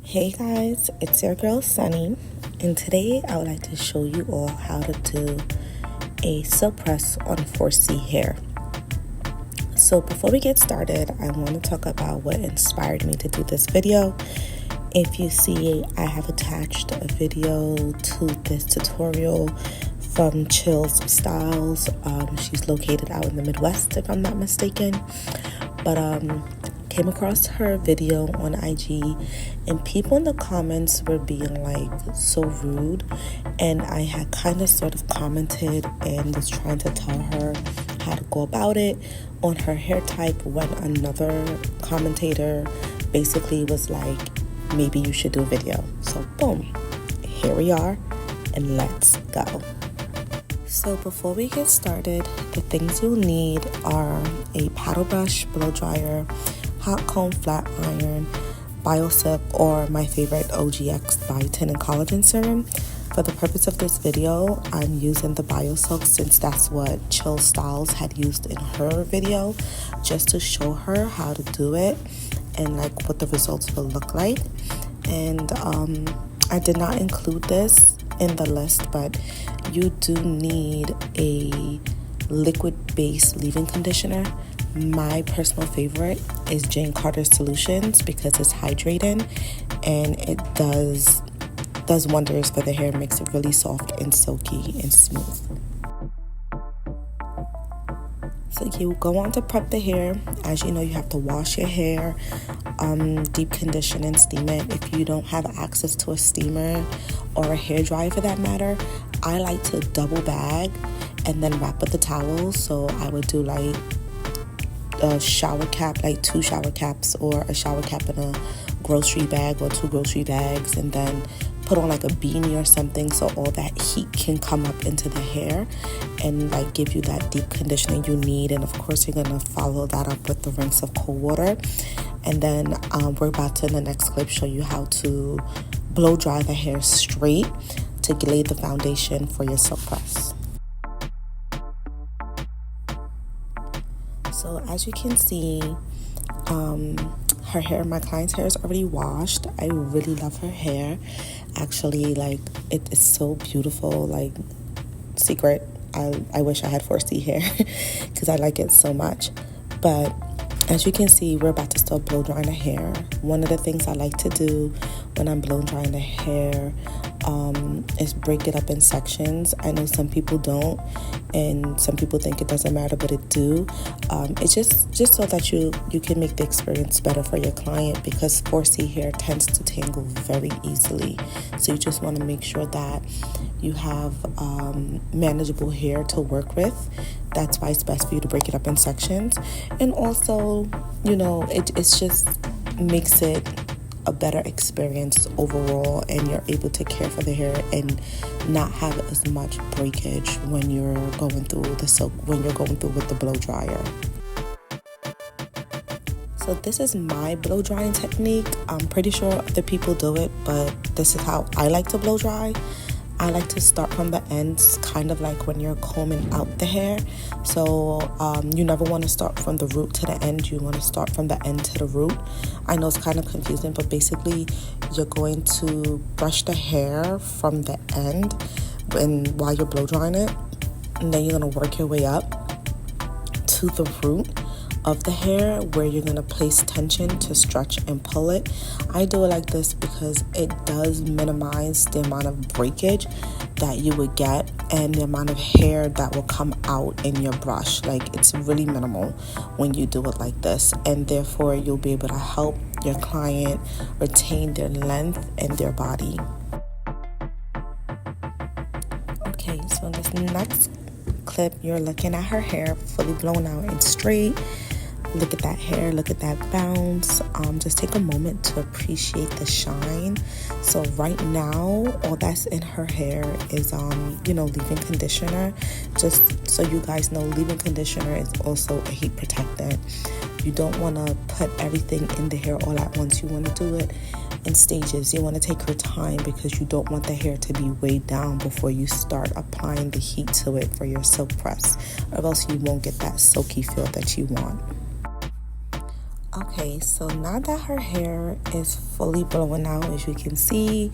Hey guys, it's your girl Sunny, and today I would like to show you all how to do a silk press on 4C hair. So before we get started, I want to talk about what inspired me to do this video. If you see, I have attached a video to this tutorial from Chills Styles. She's located out in the Midwest, if I'm not mistaken. But came across her video on IG, and people in the comments were being like so rude, and I had kind of sort of commented and was trying to tell her how to go about it on her hair type, when another commentator basically was like, maybe you should do a video. So boom, here we are, and let's go. So before we get started, the things you'll need are a paddle brush, blow dryer, hot comb flat iron, BioSilk, or my favorite OGX biotin and collagen serum. For the purpose of this video, I'm using the BioSilk since that's what Chill Styles had used in her video, just to show her how to do it and like what the results will look like. And I did not include this in the list, but you do need a liquid-based leave-in conditioner. My personal favorite is Jane Carter Solutions because it's hydrating and it does wonders for the hair, makes it really soft and silky and smooth. So you go on to prep the hair. As you know, you have to wash your hair, deep condition and steam it. If you don't have access to a steamer or a hair dryer for that matter, I like to double bag and then wrap with the towel. So I would do like a shower cap, like 2 shower caps, or a shower cap in a grocery bag or 2 grocery bags, and then put on like a beanie or something so all that heat can come up into the hair and like give you that deep conditioning you need. And of course you're gonna follow that up with the rinse of cold water. And then we're about to in the next clip show you how to blow dry the hair straight to lay the foundation for your silk press. So as you can see, her hair, my client's hair is already washed. I really love her hair. Actually, like, it is so beautiful. Like, secret, I wish I had 4C hair because I like it so much. But as you can see, we're about to start blow drying the hair. One of the things I like to do when I'm blow drying the hair is break it up in sections. I know some people don't, and some people think it doesn't matter, but it do. It's just so that you can make the experience better for your client, because 4C hair tends to tangle very easily. So you just want to make sure that you have manageable hair to work with. That's why it's best for you to break it up in sections. And also, you know, it's just makes it a better experience overall, and you're able to care for the hair and not have as much breakage when you're going through with the blow dryer. So this is my blow drying technique. I'm pretty sure other people do it, but this is how I like to blow dry. I like to start from the ends, kind of like when you're combing out the hair. So you never want to start from the root to the end. You want to start from the end to the root. I know it's kind of confusing, but basically you're going to brush the hair from the end while you're blow drying it, and then you're going to work your way up to the root of the hair where you're going to place tension to stretch and pull it. I do it like this because it does minimize the amount of breakage that you would get and the amount of hair that will come out in your brush. Like, it's really minimal when you do it like this, and therefore you'll be able to help your client retain their length and their body. Okay, so in this next clip, you're looking at her hair fully blown out and straight. Look at that hair, look at that bounce. Just take a moment to appreciate the shine. So right now, all that's in her hair is leave-in conditioner. Just so you guys know, leave-in conditioner is also a heat protectant. You don't want to put everything in the hair all at once. You want to do it in stages. You want to take your time because you don't want the hair to be weighed down before you start applying the heat to it for your silk press, or else you won't get that silky feel that you want. Okay, so now that her hair is fully blown out, as you can see,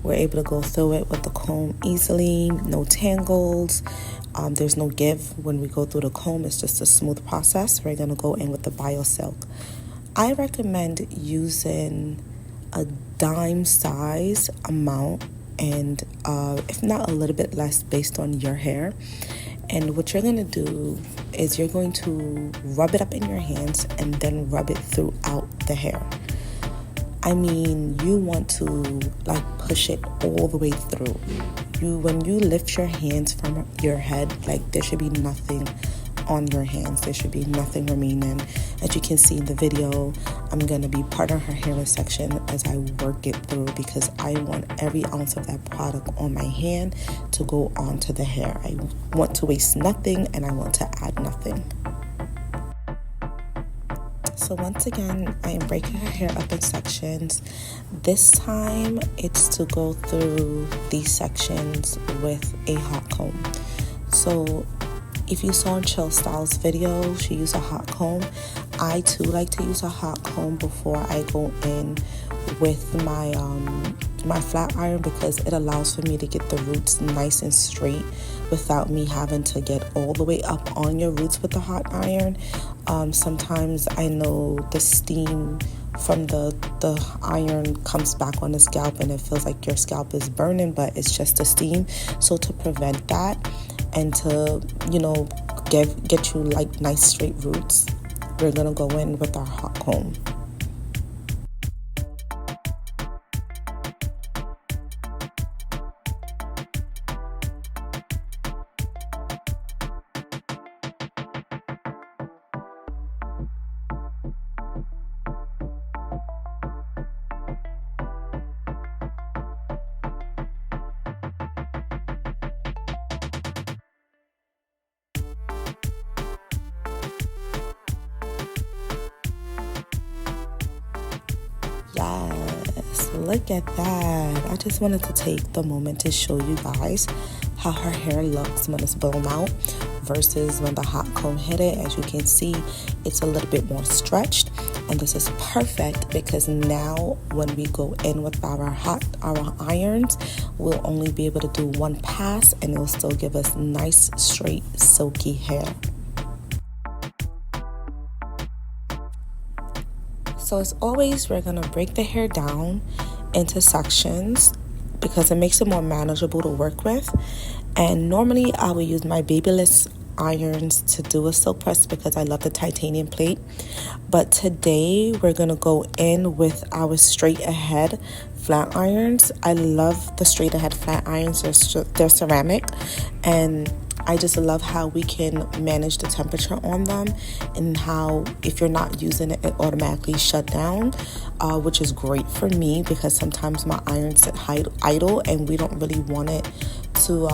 we're able to go through it with the comb easily, no tangles. There's no give when we go through the comb. It's just a smooth process. We're going to go in with the BioSilk. I recommend using a dime size amount, and if not a little bit less based on your hair. And what you're going to do is you're going to rub it up in your hands and then rub it throughout the hair. I mean, you want to like push it all the way through. When you lift your hands from your head, like there should be nothing on your hands. There should be nothing remaining. As you can see in the video, I'm going to be part of her hair section as I work it through, because I want every ounce of that product on my hand to go onto the hair. I want to waste nothing and I want to add nothing. So once again, I am breaking her hair up in sections. This time it's to go through these sections with a hot comb. So if you saw in Chill Styles video, she used a hot comb. I too like to use a hot comb before I go in with my my flat iron, because it allows for me to get the roots nice and straight without me having to get all the way up on your roots with the hot iron. Sometimes I know the steam from the iron comes back on the scalp and it feels like your scalp is burning, but it's just the steam. So to prevent that and to, get you like nice straight roots, we're gonna go in with our hot comb. Yes, look at that. I just wanted to take the moment to show you guys how her hair looks when it's blown out versus when the hot comb hit it. As you can see, it's a little bit more stretched, and this is perfect because now when we go in with our irons, we'll only be able to do one pass and it'll still give us nice, straight, silky hair. So as always, we're going to break the hair down into sections because it makes it more manageable to work with. And normally I would use my Babyliss irons to do a silk press because I love the titanium plate. But today we're going to go in with our straight ahead flat irons. I love the straight ahead flat irons. They're ceramic, and I just love how we can manage the temperature on them, and how if you're not using it, it automatically shut down, which is great for me because sometimes my irons sit idle and we don't really want it to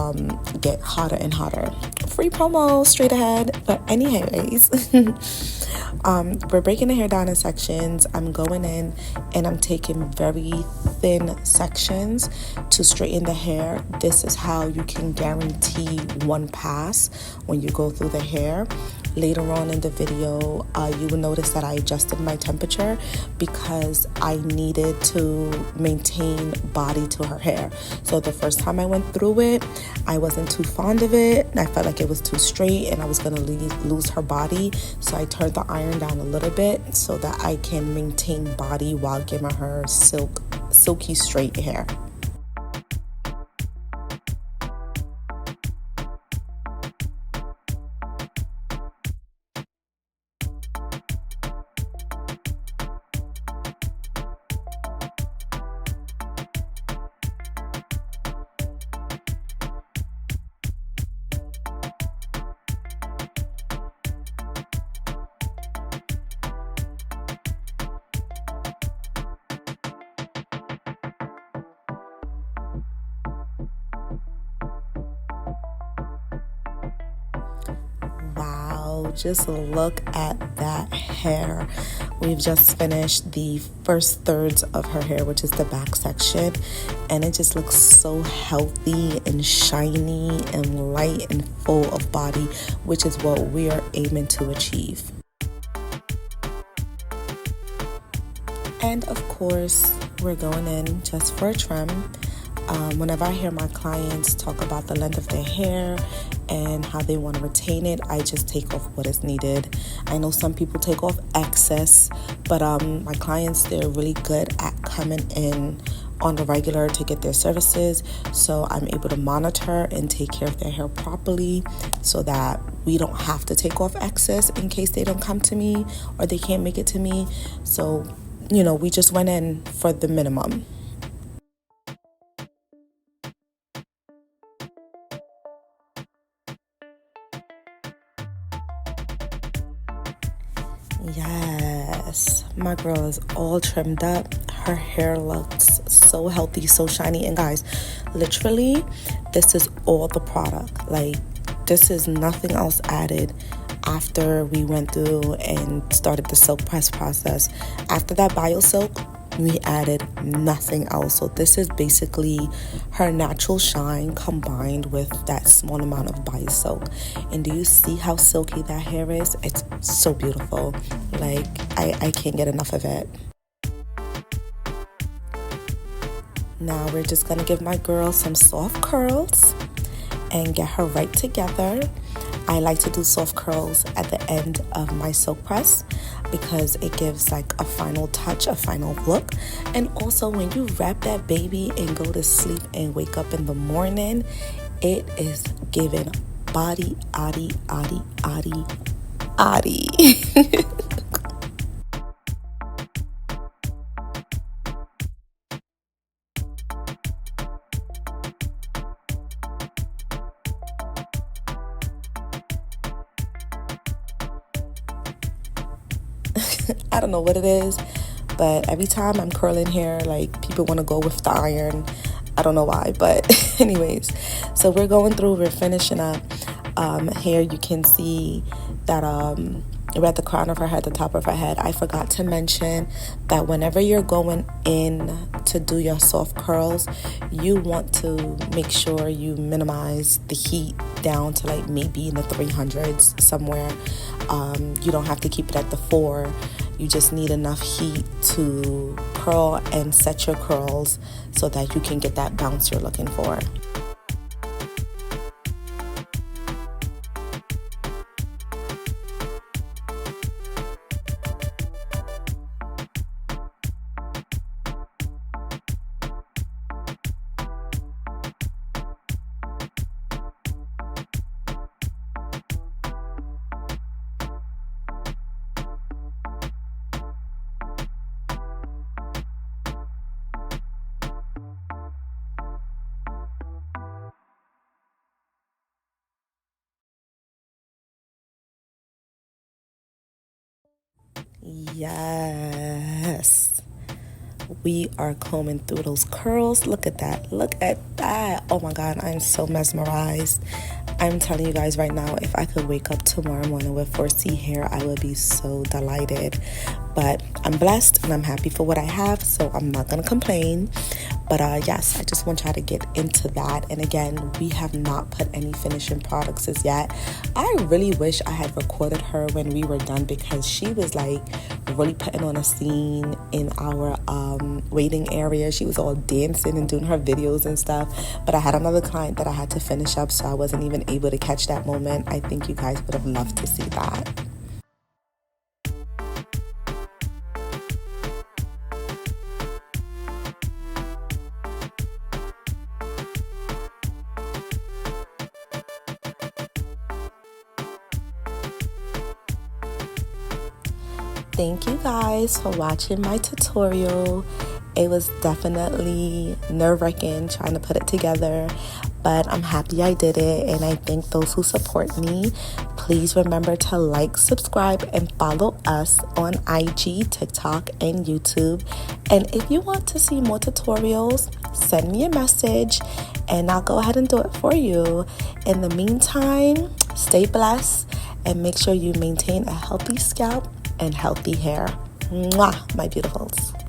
get hotter and hotter. Free promo straight ahead. But anyways, we're breaking the hair down in sections. I'm going in and I'm taking very thin sections to straighten the hair. This is how you can guarantee one pass when you go through the hair. Later on in the video, you will notice that I adjusted my temperature because I needed to maintain body to her hair. So the first time I went through it, I wasn't too fond of it. I felt like it was too straight and I was going to lose her body. So I turned the iron down a little bit so that I can maintain body while giving her silky straight hair. Wow, just look at that hair. We've just finished the first thirds of her hair, which is the back section, and it just looks so healthy and shiny and light and full of body, which is what we are aiming to achieve. And of course, we're going in just for a trim. Whenever I hear my clients talk about the length of their hair and how they want to retain it, I just take off what is needed. I know some people take off excess, but my clients, they're really good at coming in on the regular to get their services, so I'm able to monitor and take care of their hair properly so that we don't have to take off excess in case they don't come to me or they can't make it to me. So, we just went in for the minimum. Yes, my girl is all trimmed up. Her hair looks so healthy, so shiny. And guys, literally, this is all the product. Like, this is nothing else added after we went through and started the silk press process. After that bio silk, we added nothing else. So this is basically her natural shine combined with that small amount of bio silk. And do you see how silky that hair is? It's so beautiful. Like, I can't get enough of it. Now we're just gonna give my girl some soft curls and get her right together. I like to do soft curls at the end of my silk press because it gives like a final touch, a final look. And also when you wrap that baby and go to sleep and wake up in the morning, it is giving body, addy, addy, addy, addy. I don't know what it is, but every time I'm curling hair, like, people want to go with the iron. I don't know why, but anyways, so we're going through, we're finishing up. Here you can see that we're at the crown of her head, the top of her head. I forgot to mention that whenever you're going in to do your soft curls, you want to make sure you minimize the heat down to like maybe in the 300s somewhere. You don't have to keep it at the 4. You just need enough heat to curl and set your curls so that you can get that bounce you're looking for. Yes, we are combing through those curls. Look at that. Look at that. Oh my God, I'm so mesmerized. I'm telling you guys right now, if I could wake up tomorrow morning with 4C hair, I would be so delighted. But I'm blessed and I'm happy for what I have, so I'm not gonna complain. But yes, I just want y'all to get into that. And again, we have not put any finishing products as yet. I really wish I had recorded her when we were done, because she was like really putting on a scene in our waiting area. She was all dancing and doing her videos and stuff. But I had another client that I had to finish up, so I wasn't even able to catch that moment. I think you guys would have loved to see that. Thank you guys for watching my tutorial. It was definitely nerve-wracking trying to put it together, but I'm happy I did it, and I thank those who support me. Please remember to like, subscribe, and follow us on IG, TikTok, and YouTube. And if you want to see more tutorials, send me a message and I'll go ahead and do it for you. In the meantime, stay blessed and make sure you maintain a healthy scalp and healthy hair. Mwah, my beautifuls.